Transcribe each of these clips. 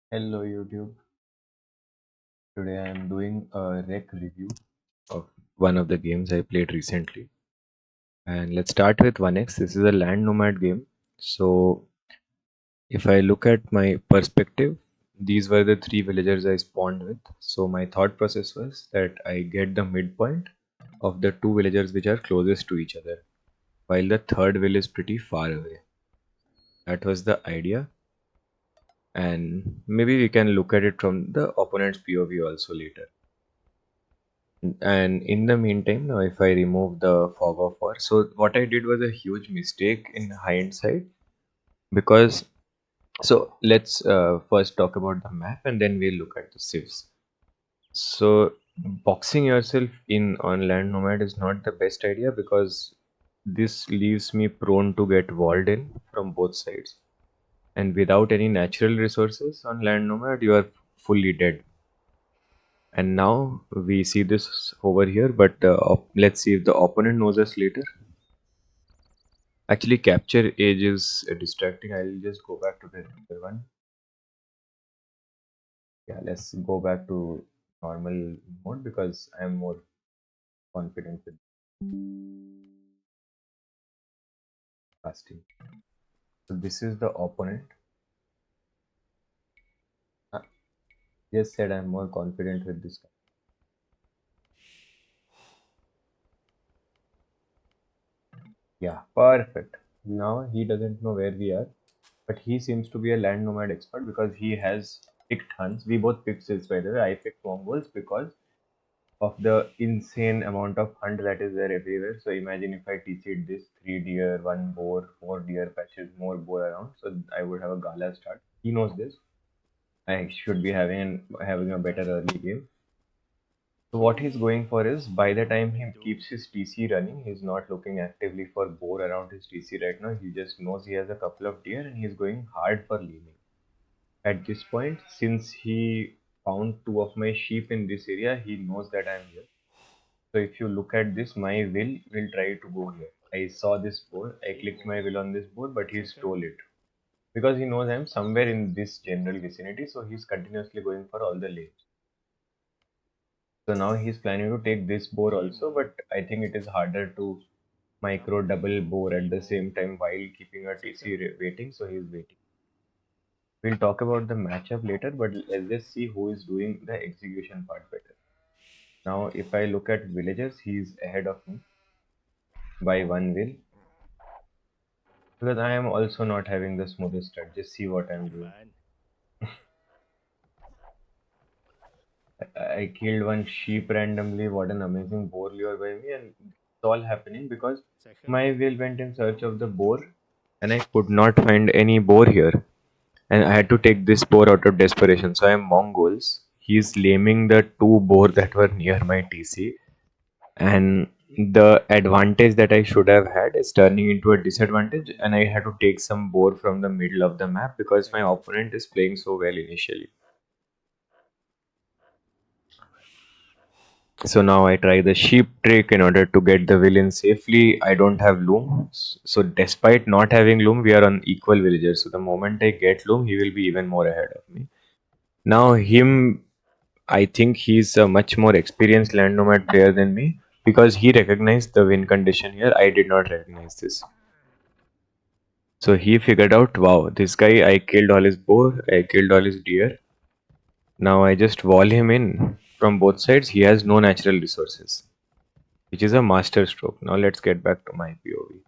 Hello YouTube. Today I am doing a rec review of one of the games I played recently. And let's start with 1x. This is a land nomad game. So if I look at my perspective, these were the three villagers I spawned with. So my thought process was that I get the midpoint of the two villagers which are closest to each other, while the third vill is pretty far away. That was the idea. And maybe we can look at it from the opponent's POV also later. And in the meantime, now if I remove the fog of war, so what I did was a huge mistake in hindsight, because let's first talk about the map and then we'll look at the civs. So boxing yourself in on land nomad is not the best idea, because this leaves me prone to get walled in from both sides, and without any natural resources on land nomad you are fully dead. And now we see this over here, but let's see if the opponent knows us later. Actually, capture age is distracting. I'll just go back to the regular one. Yeah, let's go back to normal mode because I'm more confident with casting. So this is the opponent. Uh, just said I'm more confident with this guy. Yeah, perfect. Now he doesn't know where we are, but he seems to be a land nomad expert because he has picked hunts. We both picked this, by the way. I picked Mongols because of the insane amount of hunt that is there everywhere. So imagine if I TC'd this 3 deer, 1 boar, 4 deer patches, more boar around. So I would have a gala start. He knows this. I should be having a better early game. So what he's going for is, by the time he keeps his TC running, he's not looking actively for boar around his TC right now. He just knows he has a couple of deer and he's going hard for leaning. At this point, since he found two of my sheep in this area, he knows that I'm here. So if you look at this, my will try to go here. I saw this board, I clicked my will on this board, but he stole it. Because he knows I'm somewhere in this general vicinity, so he's continuously going for all the lanes. So now he's planning to take this boar also, but I think it is harder to micro double boar at the same time while keeping a TC waiting, so he's waiting. We'll talk about the matchup later, but let's just see who is doing the execution part better. Now, if I look at villagers, he's ahead of me by one will. Because I am also not having the smoothest start. Just see what I'm doing. I killed one sheep randomly. What an amazing boar lure by me. And it's all happening because my wheel went in search of the boar and I could not find any boar here. And I had to take this boar out of desperation. So I am Mongols. He's laming the two boar that were near my TC. And the advantage that I should have had is turning into a disadvantage, and I had to take some boar from the middle of the map because my opponent is playing so well initially. So now I try the sheep trick in order to get the villain safely. I don't have loom, so despite not having loom, we are on equal villagers. So the moment I get loom, he will be even more ahead of me. Now him, I think he's a much more experienced land nomad player than me because he recognized the win condition here. I did not recognize this. So he figured out, wow, this guy, I killed all his boar, I killed all his deer. Now I just wall him in from both sides. He has no natural resources, which is a master stroke. Now let's get back to my POV.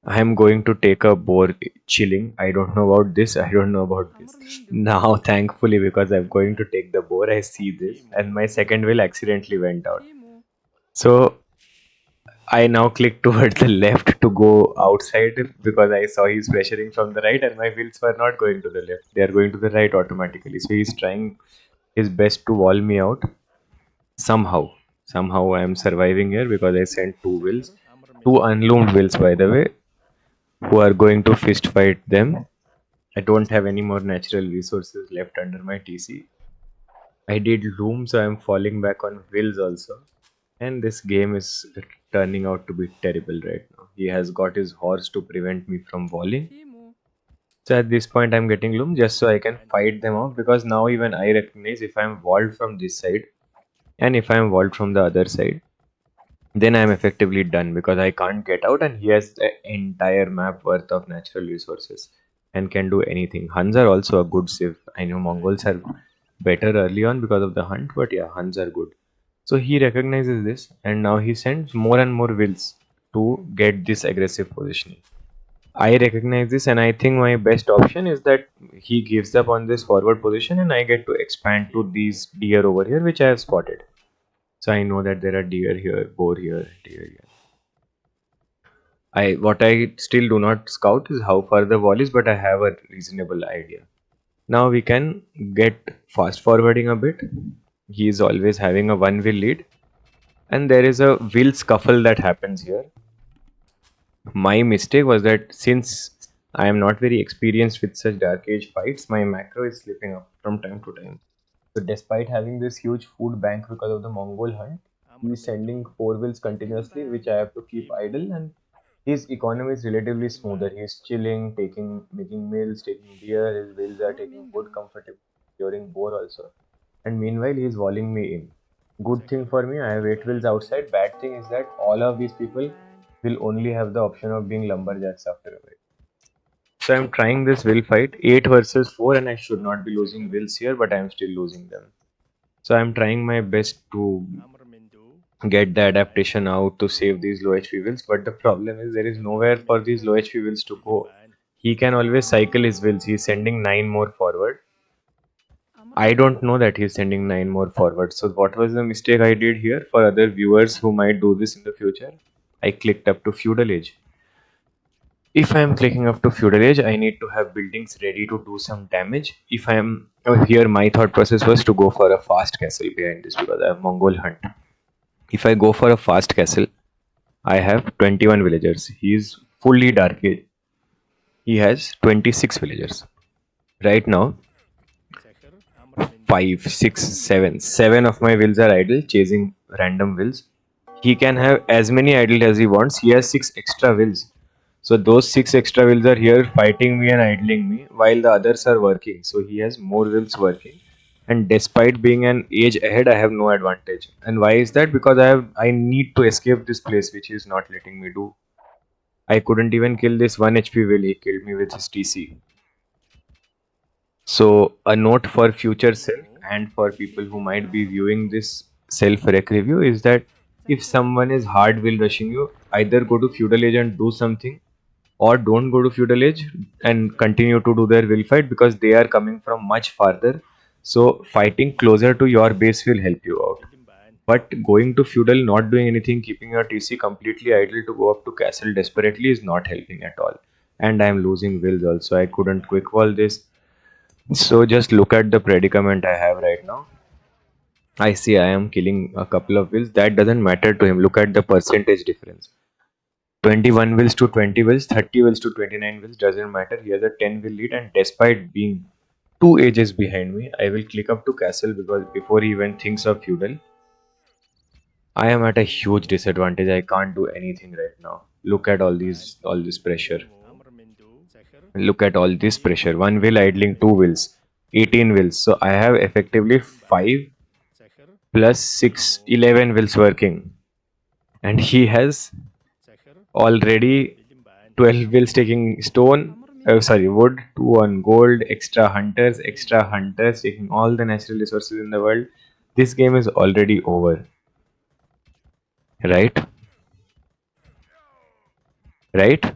I am going to take a boar chilling. I don't know about this. I don't know about this. Now, thankfully, because I'm going to take the boar, I see this, and my second will accidentally went out. So I now click towards the left to go outside because I saw he's pressuring from the right and my wheels were not going to the left. They are going to the right automatically. So he's trying his best to wall me out somehow. Somehow I am surviving here because I sent two wheels. Two unloomed wheels, by the way, who are going to fist fight them. I don't have any more natural resources left under my TC. I did loom, so I'm falling back on wheels also. And this game is turning out to be terrible right now. He has got his horse to prevent me from walling. So at this point, I'm getting loom just so I can fight them off, because now even I recognize if I'm walled from this side and if I'm walled from the other side, then I'm effectively done because I can't get out, and he has the entire map worth of natural resources and can do anything. Huns are also a good civ. I know Mongols are better early on because of the hunt, but yeah, Huns are good. So he recognizes this, and now he sends more and more wills to get this aggressive positioning. I recognize this, and I think my best option is that he gives up on this forward position, and I get to expand to these deer over here, which I have spotted. So I know that there are deer here, boar here, deer here. What I still do not scout is how far the wall is, but I have a reasonable idea. Now we can get fast forwarding a bit. He is always having a one will lead, and there is a will scuffle that happens here. My mistake was that since I am not very experienced with such dark age fights, my macro is slipping up from time to time. So despite having this huge food bank because of the Mongol hunt, he's sending four wheels continuously, which I have to keep idle, and his economy is relatively smoother. He's chilling, making meals, taking beer. His wheels are taking wood comfortably during boar also. And meanwhile, he's walling me in. Good thing for me, I have 8 wheels outside. Bad thing is that all of these people will only have the option of being lumberjacks after a while. So I'm trying this will fight 8 versus 4, and I should not be losing wills here, but I'm still losing them. So I'm trying my best to get the adaptation out to save these low HP wills, but the problem is there is nowhere for these low HP wills to go. He can always cycle his wills. He's sending 9 more forward. I don't know that he's sending 9 more forward. So what was the mistake I did here? For other viewers who might do this in the future, I clicked up to feudal age. If I am clicking up to feudal age, I need to have buildings ready to do some damage. If I am here, my thought process was to go for a fast castle behind this because I have Mongol hunt. If I go for a fast castle, I have 21 villagers. He is fully dark age. He has 26 villagers. Right now, 5, 6, 7. 7 of my wills are idle, chasing random wills. He can have as many idle as he wants. He has 6 extra wills. So those 6 extra wills are here fighting me and idling me while the others are working. So he has more wills working. And despite being an age ahead, I have no advantage. And why is that? Because I need to escape this place, which he is not letting me do. I couldn't even kill this 1 HP will. He killed me with his TC. So a note for future self and for people who might be viewing this self-rec review is that if someone is hard will rushing you, either go to feudal age and do something, or don't go to feudal age and continue to do their will fight because they are coming from much farther. So fighting closer to your base will help you out. But going to feudal, not doing anything, keeping your TC completely idle to go up to castle desperately is not helping at all. And I am losing wills also. I couldn't quick wall this. So just look at the predicament I have right now. I see I am killing a couple of wills. That doesn't matter to him. Look at the percentage difference. 21 wills to 20 wills, 30 wills to 29 wills, doesn't matter. He has a 10 will lead, and despite being 2 ages behind me, I will click up to castle because before he even thinks of feudal, I am at a huge disadvantage. I can't do anything right now. Look at all this pressure. Look at all this pressure. One will idling, two wills, 18 wills. So I have effectively 5 plus 6, 11 wills working. And he has already 12 wills taking stone, wood, 2 on gold, extra hunters taking all the natural resources in the world. This game is already over. Right? Right?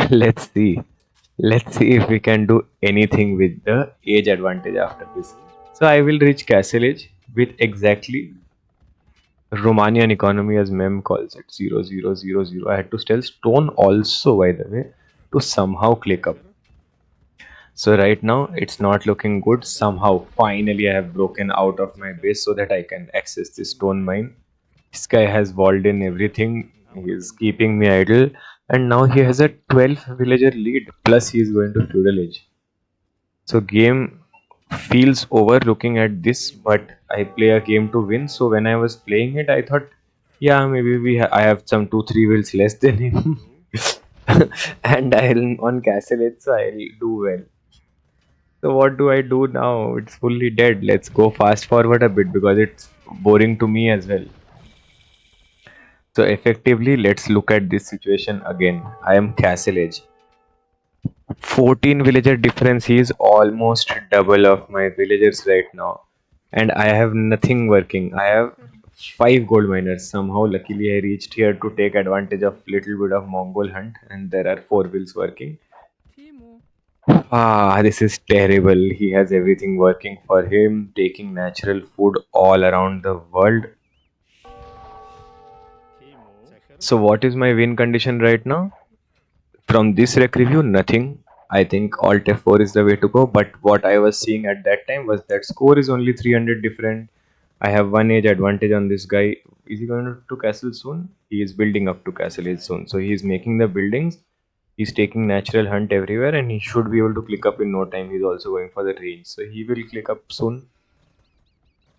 Let's see. Let's see if we can do anything with the age advantage after this. So I will reach castle age with exactly Romanian economy, as Mem calls it, 0000. I had to steal stone also, by the way, to somehow click up. So right now it's not looking good. Somehow finally I have broken out of my base so that I can access this stone mine. This guy has walled in everything. He is keeping me idle, and now he has a 12 villager lead, plus he is going to feudal age. So game feels over looking at this, but I play a game to win. So when I was playing it, I thought, yeah, maybe I have some 2-3 wheels less than him. and I'll on castle it, so I'll do well. So what do I do now? It's fully dead. Let's go fast forward a bit because it's boring to me as well. So effectively, let's look at this situation again. I am castle age. 14 villager difference. He is almost double of my villagers right now. And I have nothing working. I have 5 gold miners. Somehow, luckily, I reached here to take advantage of little bit of Mongol hunt, and there are 4 wheels working. Ah, this is terrible. He has everything working for him, taking natural food all around the world. So, what is my win condition right now? From this rec review, nothing. I think Alt F4 is the way to go. But what I was seeing at that time was that score is only 300 different. I have one age advantage on this guy. Is he going to castle soon? He is building up to castle age soon. So he is making the buildings. He's taking natural hunt everywhere, and he should be able to click up in no time. He's also going for the range. So he will click up soon.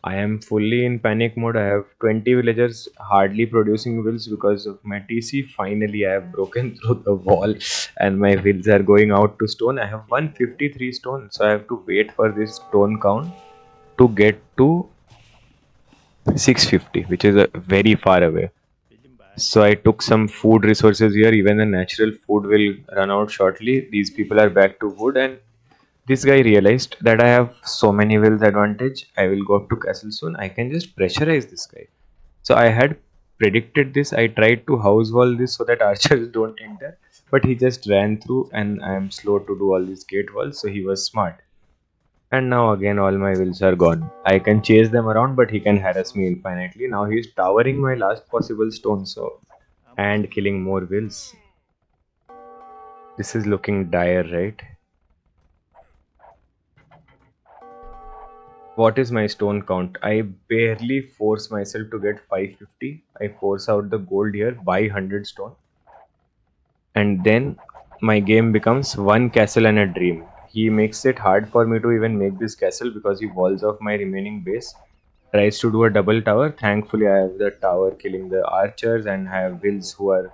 I am fully in panic mode. I have 20 villagers hardly producing wills because of my TC. Finally, I have broken through the wall and my wills are going out to stone. I have 153 stone, so I have to wait for this stone count to get to 650, which is very far away. So I took some food resources here. Even the natural food will run out shortly. These people are back to wood, and this guy realized that I have so many wills advantage. I will go up to castle soon. I can just pressurize this guy. So I had predicted this. I tried to house wall this so that archers don't enter, but he just ran through, and I am slow to do all these gate walls. So he was smart. And now again all my wills are gone. I can chase them around, but he can harass me infinitely. Now he is towering my last possible stone, so and killing more wills. This is looking dire, right? What is my stone count? I barely force myself to get 550. I force out the gold here, buy 100 stone, and then my game becomes one castle and a dream. He makes it hard for me to even make this castle because he walls off my remaining base. Tries to do a double tower. Thankfully, I have the tower killing the archers, and I have wills who are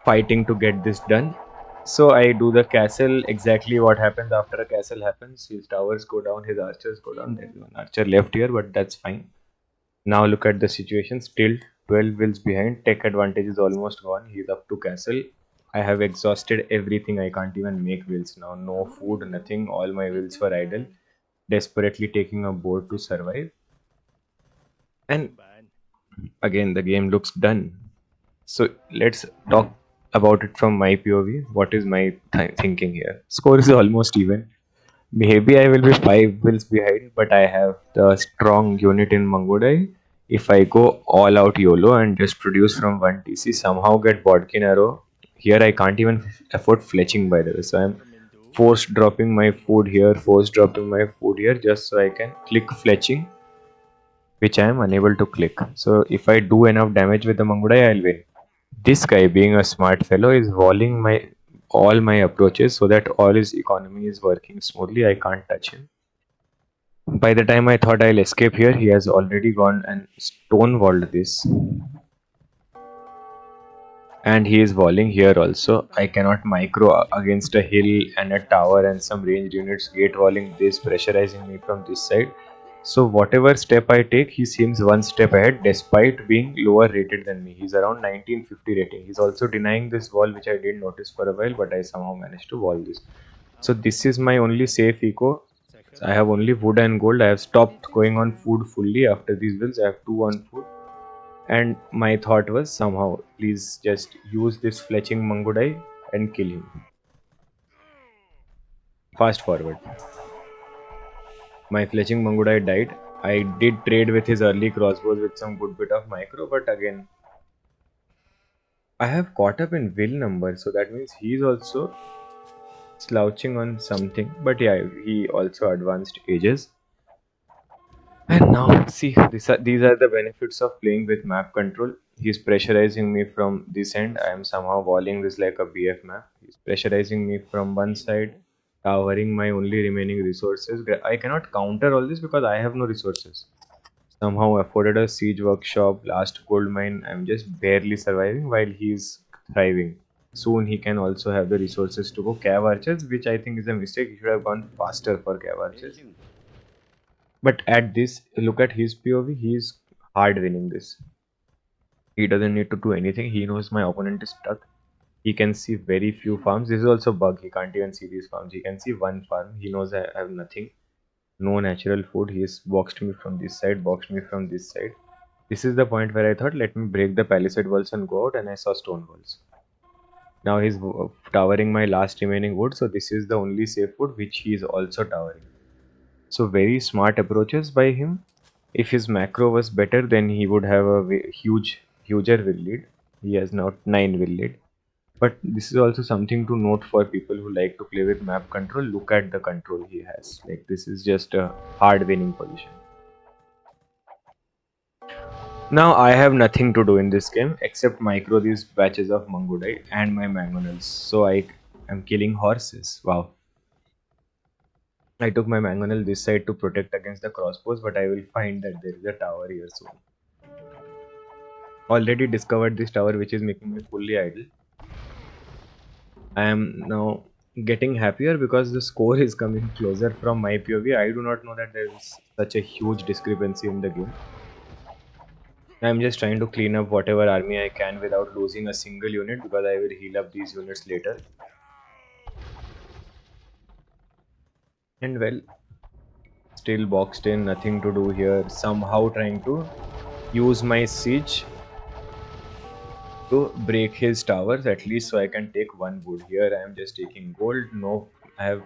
fighting to get this done. So I do the castle. Exactly what happens after a castle happens. His towers go down, his archers go down. There is one archer left here, but that's fine. Now look at the situation. Still 12 wills behind. Tech advantage is almost gone. He's up to castle. I have exhausted everything. I can't even make wills now. No food, nothing. All my wills were idle. Desperately taking a board to survive. And again, the game looks done. So let's talk about it from my POV. What is my thinking here? Score is almost even. Maybe I will be 5 wins behind, but I have the strong unit in Mangodai. If I go all out YOLO and just produce from 1 TC, somehow get Bodkin Arrow. Here I can't even afford fletching, by the way. So I'm forced dropping my food here, forced dropping my food here just so I can click fletching, which I am unable to click. So if I do enough damage with the Mangodai, I'll win. This guy, being a smart fellow, is walling my all my approaches so that all his economy is working smoothly. I can't touch him. By the time I thought I'll escape here, he has already gone and stonewalled this. And he is walling here also. I cannot micro against a hill and a tower and some ranged units gate walling this, pressurizing me from this side. So whatever step I take, he seems one step ahead despite being lower rated than me. He's around 1950 rating. He's also denying this wall, which I didn't notice for a while, but I somehow managed to wall this. So this is my only safe eco. I have only wood and gold. I have stopped going on food fully after these builds. I have 2 on food. And my thought was somehow, please just use this fletching Mangudai and kill him. Fast forward. My fletching Mangudai died. I did trade with his early crossbows with some good bit of micro, but again, I have caught up in will number, so that means he's also slouching on something. But yeah, he also advanced ages. And now, see, these are the benefits of playing with map control. He's pressurizing me from this end. I am somehow walling this like a BF map. He's pressurizing me from one side, towering my only remaining resources. I cannot counter all this because I have no resources. Somehow afforded a siege workshop, last gold mine. I'm just barely surviving while he's thriving. soon he can also have the resources to go cav archers, which I think is a mistake. He should have gone faster for cav archers. But at this, look at his POV, he's hard winning this. He doesn't need to do anything. He knows my opponent is stuck. He can see very few farms. This is also bug. He can't even see these farms. He can see one farm. He knows I have nothing. No natural food. He's boxed me from this side, boxed me from this side. This is the point where I thought, let me break the palisade walls and go out, and I saw stone walls. Now he's towering my last remaining wood, so this is the only safe wood which he is also towering. So very smart approaches by him. If his macro was better, then he would have a huger will lead. He has now 9 will lead. But this is also something to note for people who like to play with map control. Look at the control he has. Like, this is just a hard winning position. Now I have nothing to do in this game except micro these batches of Mangudai and my mangonels. So I am killing horses. Wow. I took my mangonel this side to protect against the crossbows, but I will find that there is a tower here soon. Already discovered this tower, which is making me fully idle. I am now getting happier because the score is coming closer from my POV. I do not know that there is such a huge discrepancy in the game. I am just trying to clean up whatever army I can without losing a single unit, because I will heal up these units later. And well, still boxed in, nothing to do here. Somehow trying to use my siege to break his towers, at least, so I can take one wood. Here I am just taking gold. No, I have.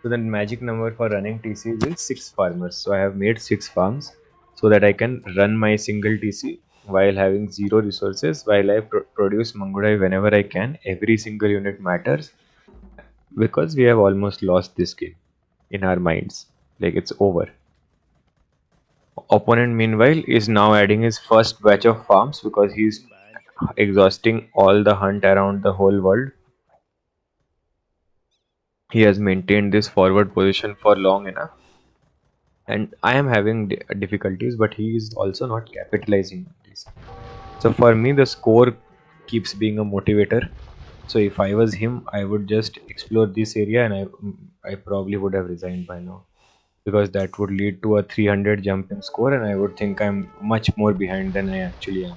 So the magic number for running TC is 6 farmers. So I have made 6 farms so that I can run my single TC while having 0 resources, while I produce Mangudai whenever I can. Every single unit matters, because we have almost lost this game in our minds. Like, it's over. Opponent, meanwhile, is now adding his first batch of farms because he's exhausting all the hunt around the whole world. He has maintained this forward position for long enough, and I am having difficulties, but he is also not capitalizing on this. So for me, the score keeps being a motivator. So if I was him, I would just explore this area, and I probably would have resigned by now, because that would lead to a 300 jump in score, and I would think I'm much more behind than I actually am.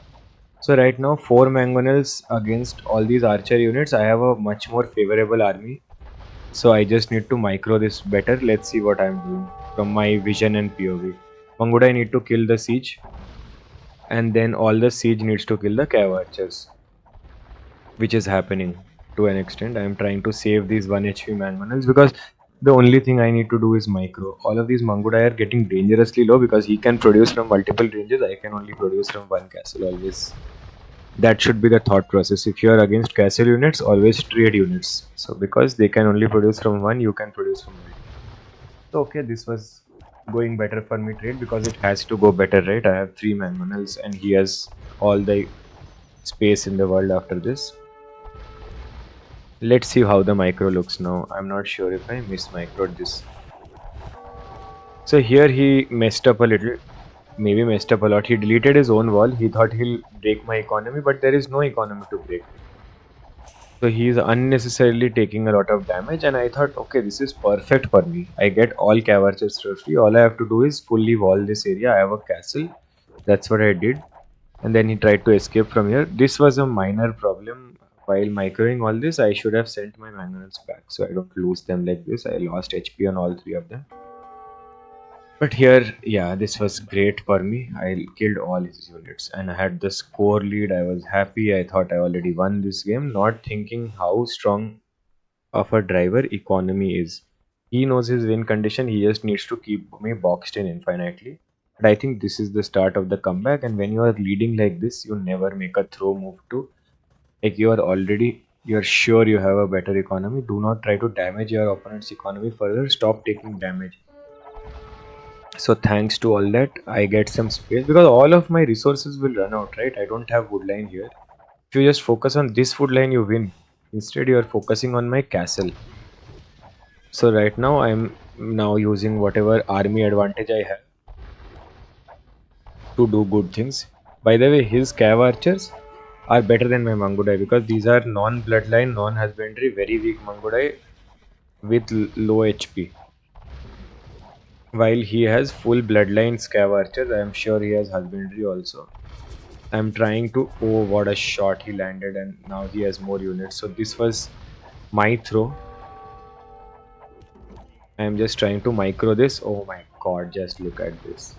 So right now, 4 mangonels against all these archer units. I have a much more favorable army. So I just need to micro this better. Let's see what I'm doing from my vision and POV. Mangudai need to kill the siege, and then all the siege needs to kill the cav archers, which is happening to an extent. I am trying to save these 1 HP mangonels because the only thing I need to do is micro. All of these Mangudai are getting dangerously low because he can produce from multiple ranges. I can only produce from one castle always. That should be the thought process. If you are against castle units, always trade units. So because they can only produce from one, you can produce from one. So okay, this was going better for me trade, because it has to go better, right? I have 3 mangonels and he has all the space in the world after this. Let's see how the micro looks now. I'm not sure if I mismicroed this. So here he messed up a little. Maybe messed up a lot. He deleted his own wall. He thought he'll break my economy, but there is no economy to break. So he is unnecessarily taking a lot of damage, and I thought, okay, this is perfect for me. I get all cav archers for free. All I have to do is fully wall this area. I have a castle. That's what I did. And then he tried to escape from here. This was a minor problem. While microing all this, I should have sent my mangonels back so I don't lose them like this. I lost HP on all 3 of them. But here, yeah, this was great for me. I killed all his units and I had the score lead. I was happy. I thought I already won this game, not thinking how strong of a driver economy is. He knows his win condition. He just needs to keep me boxed in infinitely. But I think this is the start of the comeback. And when you are leading like this, you never make a throw move to, like, you're sure you have a better economy. Do not try to damage your opponent's economy further. Stop taking damage. So thanks to all that, I get some space, because all of my resources will run out, right? I don't have wood line here. If you just focus on this wood line, you win. Instead, you are focusing on my castle. So right now, I'm now using whatever army advantage I have to do good things. By the way, his cav archers are better than my Mangudai because these are non-bloodline, non-husbandry, very weak Mangudai with low HP. While he has full bloodline scav archers, I am sure he has husbandry also. I'm trying to. Oh, what a shot he landed, and now he has more units. So this was my throw. I'm just trying to micro this. Oh my god, just look at this.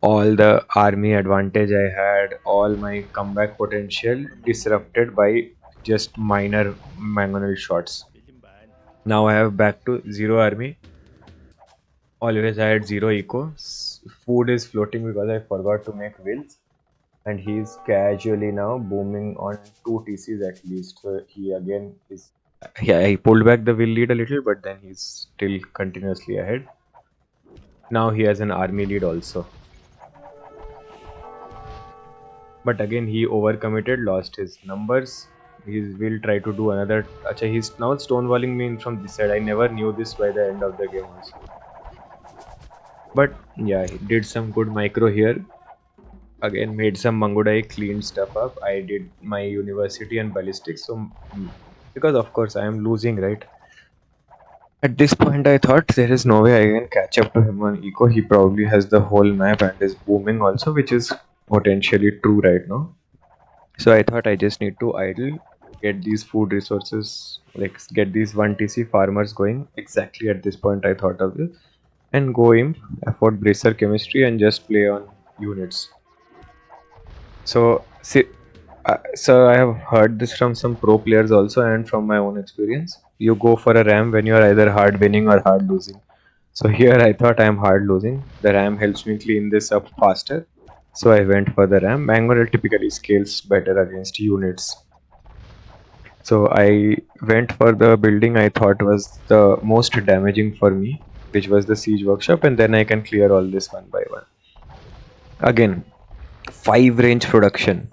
All the army advantage I had, all my comeback potential disrupted by just minor mangonel shots. Now I have back to zero army. Always I had zero eco. Food is floating because I forgot to make wheels. And he's casually now booming on 2 TCs at least. So he again is. Yeah, he pulled back the will lead a little, but then he's still continuously ahead. Now he has an army lead also. But again, he overcommitted, lost his numbers. He will try to do another. Acha, he's now stonewalling me from this side. I never knew this by the end of the game also. But yeah, he did some good micro here. Again, made some Mangudai, cleaned stuff up. I did my university and ballistics. So, because of course I am losing, right? At this point, I thought there is no way I can catch up to him on eco. He probably has the whole map and is booming also, which is potentially true right now. So I thought I just need to idle, get these food resources, like get these 1 TC farmers going. Exactly at this point I thought of this. And go imp, afford bracer chemistry and just play on units. So see, so I have heard this from some pro players also and from my own experience. You go for a ram when you are either hard winning or hard losing. So here I thought I am hard losing. The ram helps me clean this up faster. So I went for the ram. Mangonel typically scales better against units. So I went for the building I thought was the most damaging for me, which was the siege workshop, and then I can clear all this one by one. Again, 5 range production.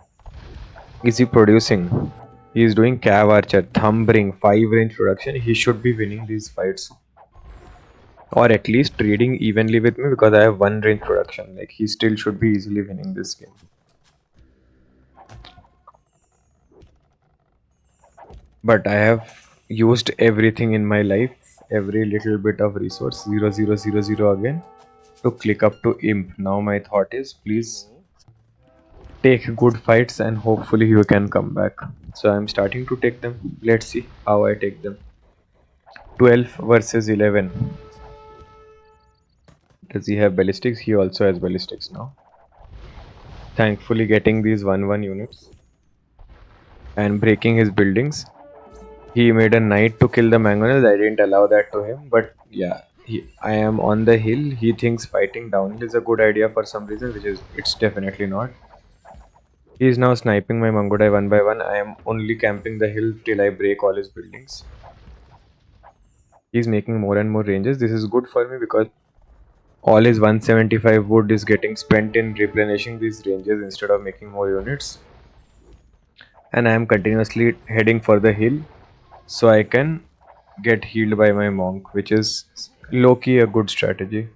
Is he producing? He is doing cav archer, thumb ring, 5 range production. He should be winning these fights. Or at least trading evenly with me because I have 1 range production. Like he still should be easily winning this game. But I have used everything in my life, every little bit of resource, 0000 again, to click up to imp. Now my thought is please take good fights and hopefully you can come back. So I'm starting to take them. Let's see how I take them. 12 versus 11. Does he have ballistics? He also has ballistics now. Thankfully getting these 1-1 units and breaking his buildings. He made a knight to kill the mangonels. I didn't allow that to him, but yeah, I am on the hill. He thinks fighting downhill is a good idea for some reason, which is it's definitely not. He is now sniping my Mangudai one by one. I am only camping the hill till I break all his buildings. He's making more and more ranges. This is good for me because all his 175 wood is getting spent in replenishing these ranges instead of making more units. And I am continuously heading for the hill so I can get healed by my monk, which is low-key a good strategy.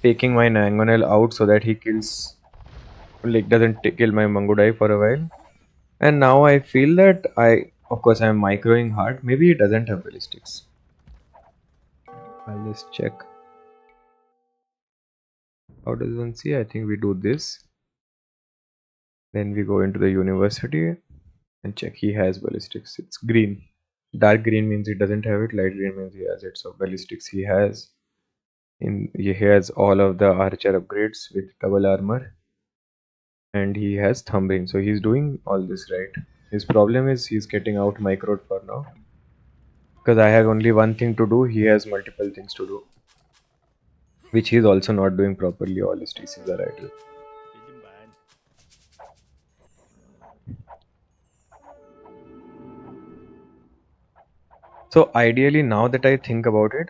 Taking my Nangonel out so that he kills, like doesn't kill my Mangudai for a while. And now I feel that of course I'm microing hard. Maybe he doesn't have ballistics. I'll just check. How does one see? I think we do this. Then we go into the university and check he has ballistics. It's green. Dark green means he doesn't have it. Light green means he has it. So ballistics he has. He has all of the archer upgrades with double armor. And he has thumb ring. So he's doing all this right. His problem is he's getting out microed for now. Because I have only one thing to do. He has multiple things to do. Which he's also not doing properly. All his TCs are idle. So ideally, now that I think about it,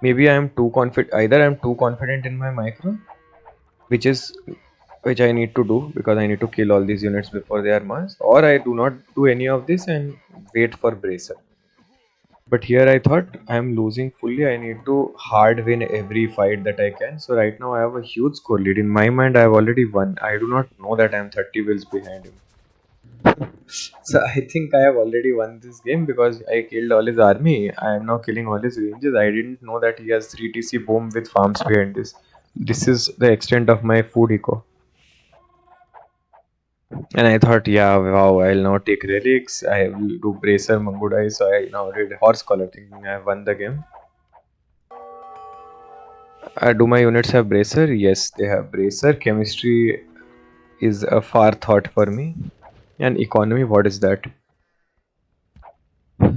maybe I am too confident. Either I am too confident in my micro, which I need to do because I need to kill all these units before they are massed, or I do not do any of this and wait for bracer. But here I thought I'm losing fully. I need to hard win every fight that I can. So right now I have a huge score lead. In my mind, I have already won. I do not know that I'm 30 wills behind him. So I think I have already won this game because I killed all his army. I am now killing all his ranges. I didn't know that he has 3 TC bomb with farms behind this. This is the extent of my food eco. And I thought, yeah, wow, I'll now take relics. I will do bracer Mangudai. So I now did horse collar thinking I have won the game. Do my units have bracer? Yes, they have bracer. Chemistry is a far thought for me. And economy, what is that?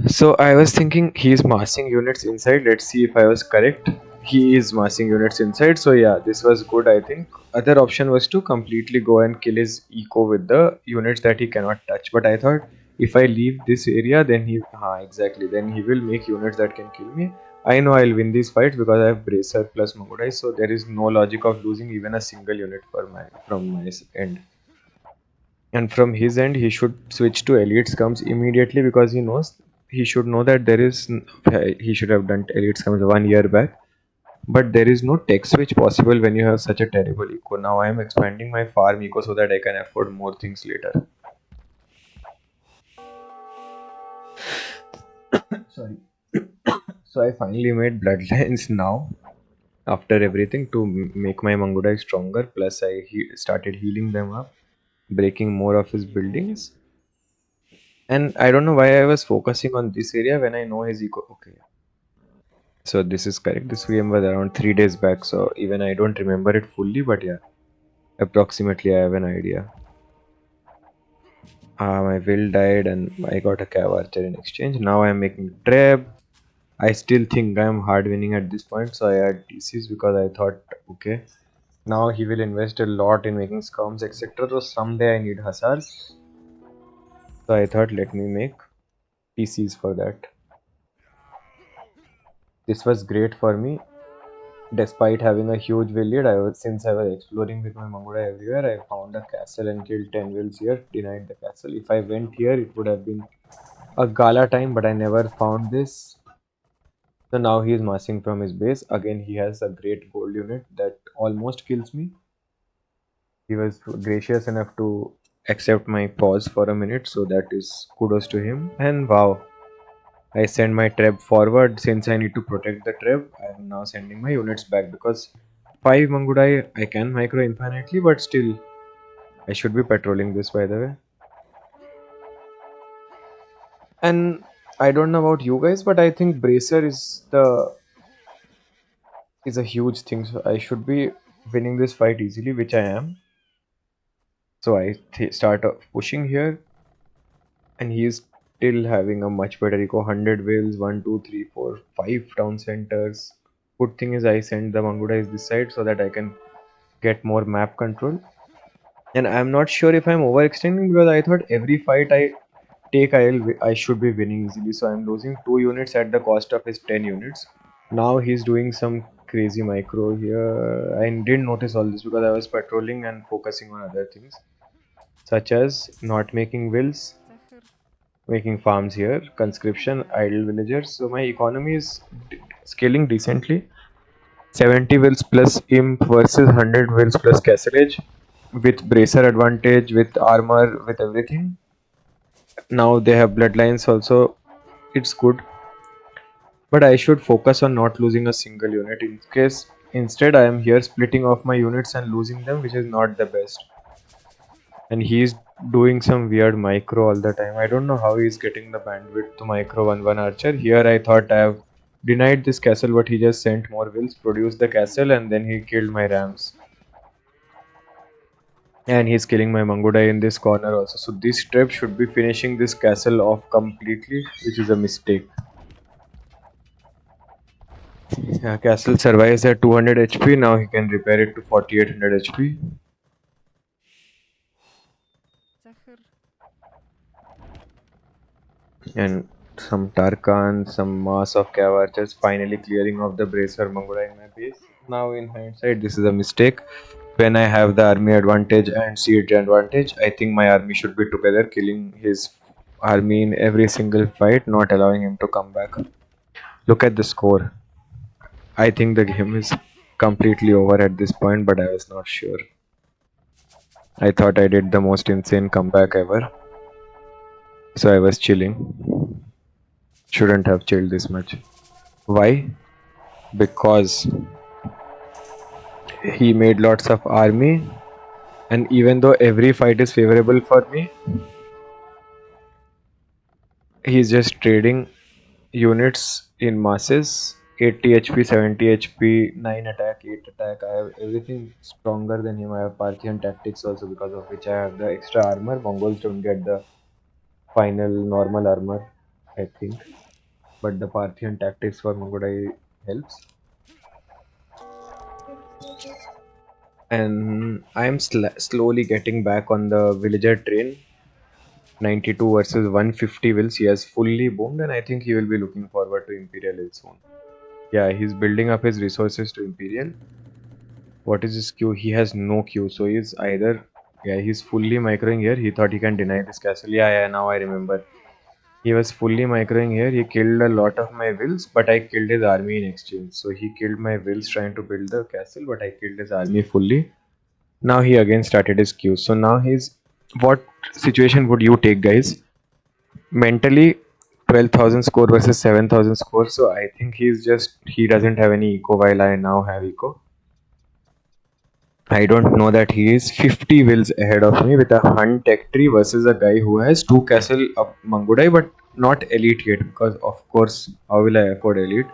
So I was thinking he's massing units inside. Let's see if I was correct. He is massing units inside. So yeah, this was good, I think. Other option was to completely go and kill his eco with the units that he cannot touch. But I thought if I leave this area, then exactly. Then he will make units that can kill me. I know I'll win these fights because I have Bracer plus Mangudai. So there is no logic of losing even a single unit from my end. And from his end, he should switch to elite scums immediately because he should know that he should have done elite scums 1 year back. But there is no tech switch possible when you have such a terrible eco. Now I am expanding my farm eco so that I can afford more things later. Sorry. So I finally made bloodlines now after everything to make my Mangudai stronger. Plus I started healing them up, breaking more of his buildings. And I don't know why I was focusing on this area when I know his eco. Okay. So this is correct. This VM was around 3 days back. So even I don't remember it fully, but yeah, approximately I have an idea. My will died and I got a cav archer in exchange. Now I'm making trap. I still think I'm hard winning at this point. So I had TCs because I thought, okay, now he will invest a lot in making scums, etc. So someday I need hussars. So I thought, let me make TCs for that. This was great for me. Despite having a huge will lead, since I was exploring with my Mangura everywhere, I found a castle and killed 10 wills here, denied the castle. If I went here, it would have been a gala time, but I never found this. So now he is massing from his base. Again, he has a great gold unit that almost kills me. He was gracious enough to accept my pause for a minute, so that is kudos to him. And wow, I send my trap forward since I need to protect the trap. I am now sending my units back because 5 Mangudai I can micro infinitely, but still I should be patrolling this by the way. And I don't know about you guys, but I think Bracer is a huge thing. So I should be winning this fight easily, which I am. So I start pushing here, and he is still having a much better eco. 100 wheels, 1, 2, 3, 4, 5 town centers. Good thing is I send the Mangudais this side so that I can get more map control. And I'm not sure if I'm overextending because I thought every fight I take I should be winning easily. So I'm losing 2 units at the cost of his 10 units. Now he's doing some crazy micro here. I didn't notice all this because I was patrolling and focusing on other things, such as not making wills, making farms here, conscription, idle villagers. So my economy is scaling decently. 70 wills plus imp versus 100 wills plus castlage with bracer advantage, with armor, with everything. Now they have bloodlines also. It's good, but I should focus on not losing a single unit. In case instead I am here splitting off my units and losing them, which is not the best. And he's doing some weird micro all the time. I don't know how he's getting the bandwidth to micro 1-1 archer. Here I thought I have denied this castle, but he just sent more wills, produced the castle, and then he killed my rams. And he's killing my Mangudai in this corner also. So this trap should be finishing this castle off completely, which is a mistake. Yeah, castle survives at 200 HP. Now he can repair it to 4800 HP. And some Tarkan, some mass of cav archers finally clearing off the bracer Mangura in my base. Now in hindsight, this is a mistake. When I have the army advantage and siege advantage, I think my army should be together, killing his army in every single fight, not allowing him to come back. Look at the score. I think the game is completely over at this point, but I was not sure. I thought I did the most insane comeback ever, so I was chilling. Shouldn't have chilled this much. Why? Because he made lots of army, and even though every fight is favorable for me, he's just trading units in masses. 80 HP, 70 HP, 9 attack, 8 attack. I have everything stronger than him. I have Parthian tactics also, because of which I have the extra armor. Mongols don't get the final normal armor, I think. But the Parthian tactics for Mongolai helps. And I'm slowly getting back on the villager train. 92 versus 150 wills. He has fully boomed, and I think he will be looking forward to Imperial soon. Yeah, he's building up his resources to Imperial. What is his Q? He has no Q, so he's either, yeah, he's fully microing here. He thought he can deny this castle. Yeah, now I remember. He was fully microing here. He killed a lot of my wills, but I killed his army in exchange. So he killed my wills trying to build the castle, but I killed his army fully. Now he again started his Q. So now he's, what situation would you take, guys? Mentally, 12,000 score versus 7,000 score. So I think he doesn't have any eco while I now have eco. I don't know that he is 50 wills ahead of me with a hunt tech tree versus a guy who has 2 castle of Mangudai but not elite yet, because of course how will I afford elite?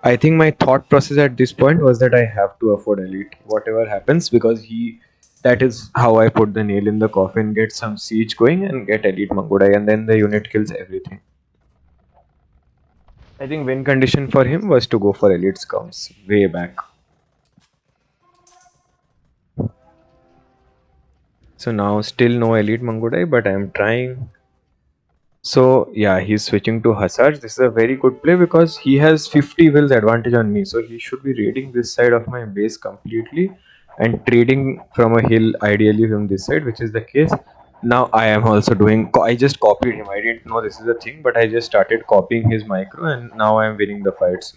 I think my thought process at this point was that I have to afford elite whatever happens, because that is how I put the nail in the coffin, get some siege going and get elite Mangudai, and then the unit kills everything. I think win condition for him was to go for elite scouts way back. So now still no elite Mangudai, but I am trying. So yeah, he's switching to Hussars. This is a very good play because he has 50 wills advantage on me. So he should be raiding this side of my base completely and trading from a hill ideally from this side, which is the case. Now I am also doing, I just copied him. I didn't know this is a thing, but I just started copying his micro and now I am winning the fights.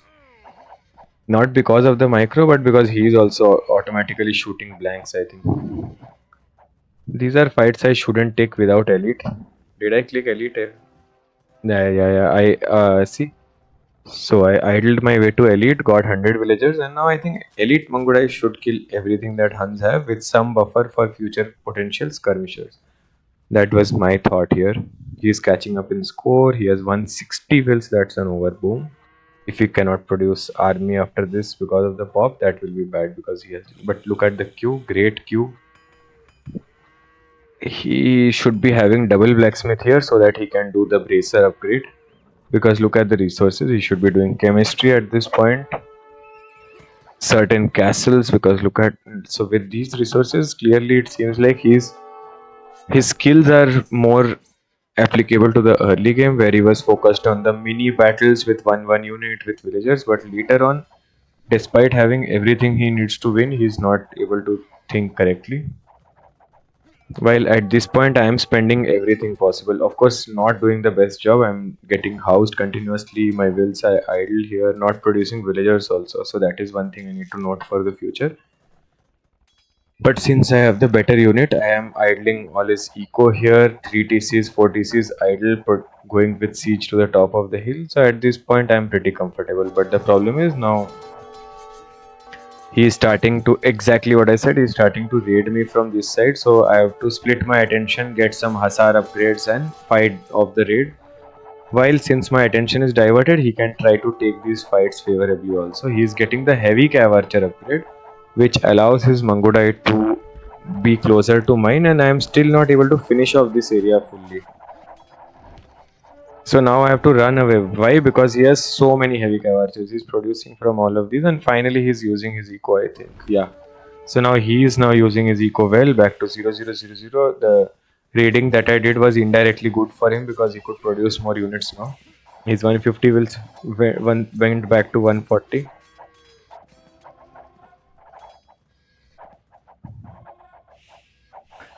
Not because of the micro, but because he is also automatically shooting blanks, I think. These are fights I shouldn't take without elite. Did I click elite? Yeah. I see. So I idled my way to elite, got 100 villagers, and now I think elite Mangudai should kill everything that Huns have with some buffer for future potential skirmishers. That was my thought here. He is catching up in score. He has 160 wills. That's an overboom. If he cannot produce army after this because of the pop, that will be bad because he has. But look at the queue, great queue. He should be having double blacksmith here so that he can do the bracer upgrade. Because look at the resources, he should be doing chemistry at this point, certain castles, because look at, so with these resources clearly it seems like his skills are more applicable to the early game where he was focused on the mini battles with one unit with villagers, but later on, despite having everything he needs to win, he's not able to think correctly. While at this point I am spending everything possible. Of course, not doing the best job. I'm getting housed continuously. My wills are idle here, not producing villagers also. So that is one thing I need to note for the future. But since I have the better unit, I am idling all his eco here. 3 TCs, 4 TCs idle, but going with siege to the top of the hill. So at this point I am pretty comfortable. But the problem is now he is starting to, exactly what I said, he's starting to raid me from this side, so I have to split my attention, get some Hussar upgrades and fight off the raid. While since my attention is diverted, he can try to take these fights favorably also. He is getting the heavy cav archer upgrade, which allows his Mangudai to be closer to mine, and I am still not able to finish off this area fully. So now I have to run away. Why? Because he has so many heavy cav archers. He's producing from all of these, and finally he's using his eco, I think. Yeah. So now he is now using his eco well, back to 0000. The raiding that I did was indirectly good for him because he could produce more units now. His 150 wills went back to 140.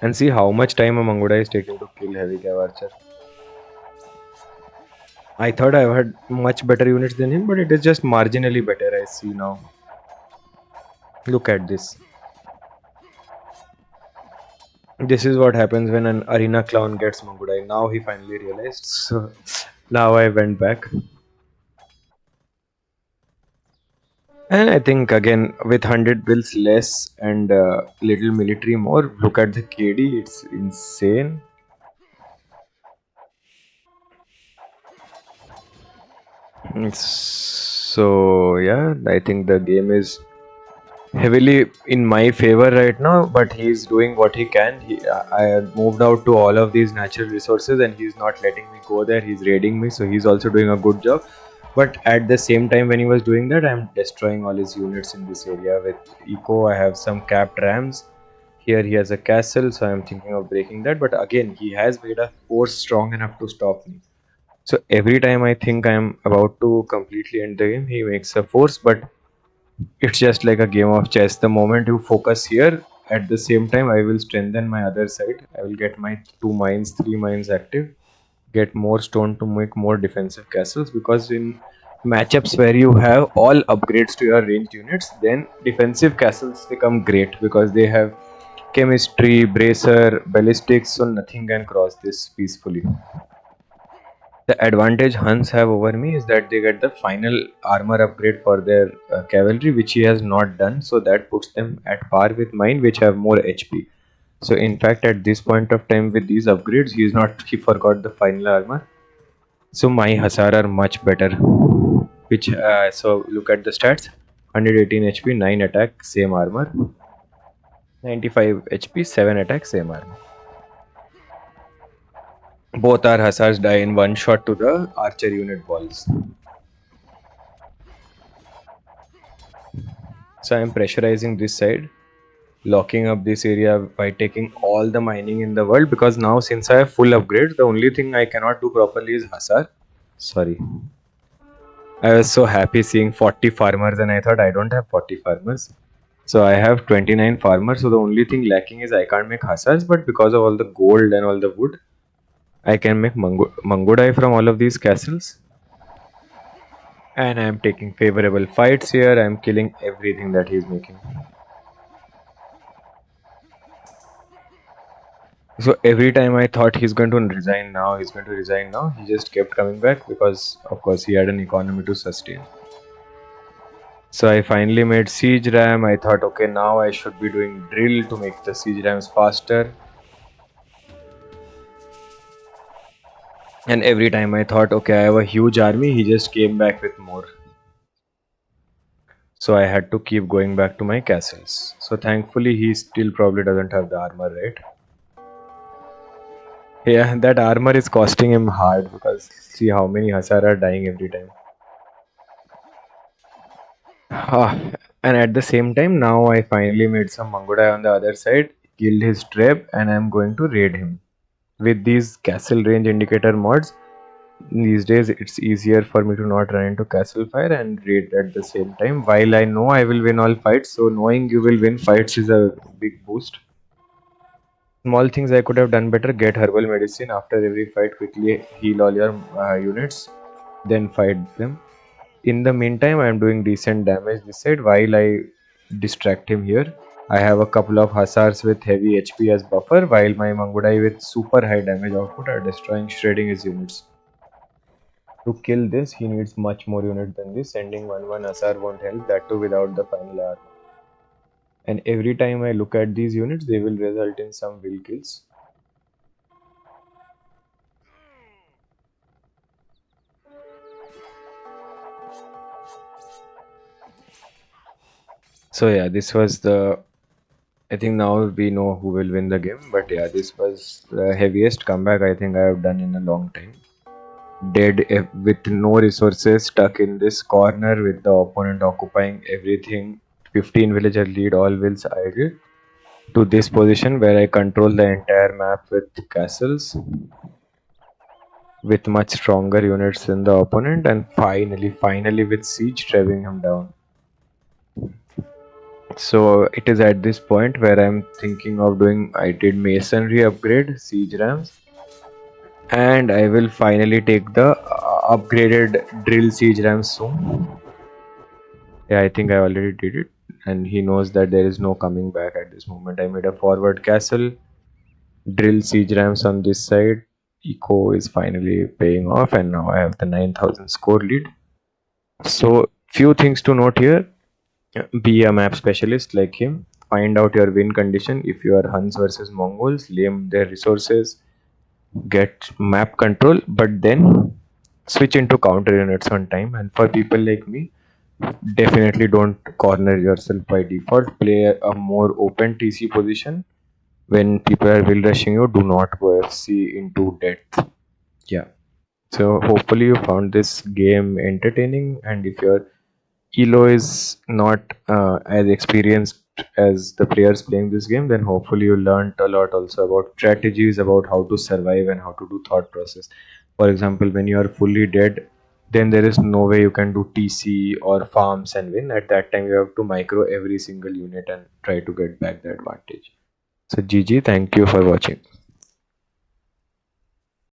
And see how much time a Manguda is taking to kill heavy cav archer. I thought I had much better units than him, but it is just marginally better. I see now. Look at this. This is what happens when an arena clown gets Mangudai. Now he finally realized. So now I went back. And I think again with 100 bills less and little military more, look at the KD, it's insane. So yeah, I think the game is heavily in my favor right now, but he's doing what he can. I moved out to all of these natural resources and he's not letting me go there. He's raiding me, so he's also doing a good job. But at the same time, when he was doing that, I'm destroying all his units in this area with eco. I have some capped rams. Here he has a castle, so I'm thinking of breaking that. But again, he has made a force strong enough to stop me. So every time I think I'm about to completely end the game, he makes a force, but it's just like a game of chess. The moment you focus here, at the same time, I will strengthen my other side. I will get my 2 mines, 3 mines active, get more stone to make more defensive castles. Because in matchups where you have all upgrades to your ranged units, then defensive castles become great because they have chemistry, bracer, ballistics, so nothing can cross this peacefully. The advantage Huns have over me is that they get the final armor upgrade for their cavalry, which he has not done. So that puts them at par with mine, which have more HP. So in fact, at this point of time with these upgrades, he forgot the final armor. So my Hussar are much better. Which so look at the stats: 118 HP, 9 attack, same armor. 95 HP, 7 attack, same armor. Both our Hussars die in one shot to the archer unit balls. So I am pressurizing this side, locking up this area by taking all the mining in the world, because now since I have full upgrades, the only thing I cannot do properly is Hussar. Sorry. I was so happy seeing 40 farmers and I thought I don't have 40 farmers. So I have 29 farmers, so the only thing lacking is I can't make Hussars, but because of all the gold and all the wood, I can make Mangudai from all of these castles. And I am taking favorable fights here. I am killing everything that he's making. So every time I thought he's going to resign now, he just kept coming back because, of course, he had an economy to sustain. So I finally made siege ram. I thought, okay, now I should be doing drill to make the siege rams faster. And every time I thought, okay, I have a huge army, he just came back with more. So I had to keep going back to my castles. So thankfully, he still probably doesn't have the armor, right? Yeah, that armor is costing him hard because see how many Hussar are dying every time. And at the same time, now I finally made some Mangudai on the other side, killed his trap, and I'm going to raid him. With these castle range indicator mods, these days it's easier for me to not run into castle fire and raid at the same time. While I know I will win all fights, so knowing you will win fights is a big boost. Small things I could have done better: get herbal medicine after every fight, quickly heal all your units, then fight them. In the meantime, I am doing decent damage this side while I distract him here. I have a couple of Hussars with heavy HP as buffer, while my Mangudai with super high damage output are destroying, shredding his units. To kill this, he needs much more units than this. Sending 1-1 Hussar won't help, that too without the final armor. And every time I look at these units, they will result in some will kills. So yeah, this was the, I think now we know who will win the game, but yeah, this was the heaviest comeback I think I have done in a long time. Dead with no resources, stuck in this corner with the opponent occupying everything. 15 villager lead, all wills idle, to this position where I control the entire map with castles, with much stronger units than the opponent, and finally with siege driving him down. So it is at this point where I'm thinking of doing, I did masonry upgrade, siege rams, and I will finally take the upgraded drill siege rams soon. Yeah, I think I already did it. And he knows that there is no coming back at this moment. I made a forward castle, drill siege rams on this side. Eco is finally paying off, and now I have the 9,000 score lead. So, few things to note here. Be a map specialist like him. Find out your win condition. If you are Huns versus Mongols, lame their resources, get map control, but then switch into counter units on time. And for people like me, definitely don't corner yourself by default. Play a more open TC position. When people are will rushing you, do not go FC into depth. Yeah. So hopefully you found this game entertaining, and if your Elo is not as experienced as the players playing this game, then hopefully you learned a lot also about strategies, about how to survive and how to do thought process. For example, when you are fully dead, then there is no way you can do TC or farms and win. At that time, you have to micro every single unit and try to get back the advantage. So GG, thank you for watching.